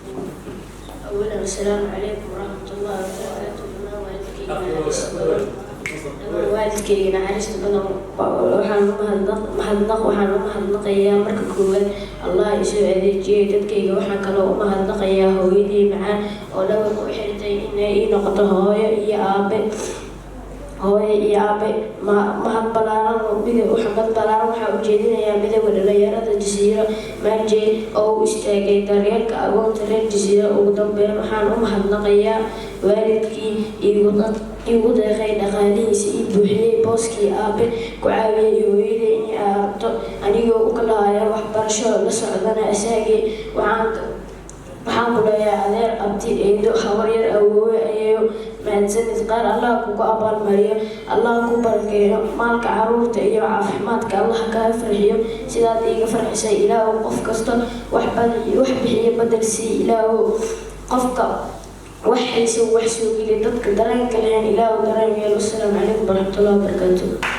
أولا السلام عليكم ورحمة الله وبركاته. waalidkayga naxariista badan waxaan u mahadnaqayaa marka koowaad Allah isoo adeejiyay dadkayga. waxaan kaloo u mahadnaqayaa hooyadii macaan oo dhabarka u xirtay inay ii noqoto hooyo iyo aabe. mahad balaaran waxaa u jeedinayaa midowga dhalinyarada Jasiiro Maanjey oo u istaagay daryeelka agoonta reer Jasiiro. ugu dambeyn waxaan u mahadnaqayaa waalidkii igu deeqay dhaqaalihiisa ii buuxiyay booskii aabe ku caawiyay hooyaday inay aragto anigoo u kalahaya waxbarasho la socdana asaagay. waxaan ku leeyahay adeer, abti, eedo, habar yar, awoowe, ayeeyo, mahadsanid. qaar Allah kugu abaalmariyo, Allah ku barakeeyo maalka, caruurta iyo caafimaadka Allah kaa farxiyo sidaad iiga farxisay. ilaahow qof kasta wax bixiyo badal sii. ilaahow qofka wax hayso wax soo geli, dadka dareenka lahayn ilaahow dareen yeelo. Assalaamu calaykum waraxmatullaahi wabarakaatuh.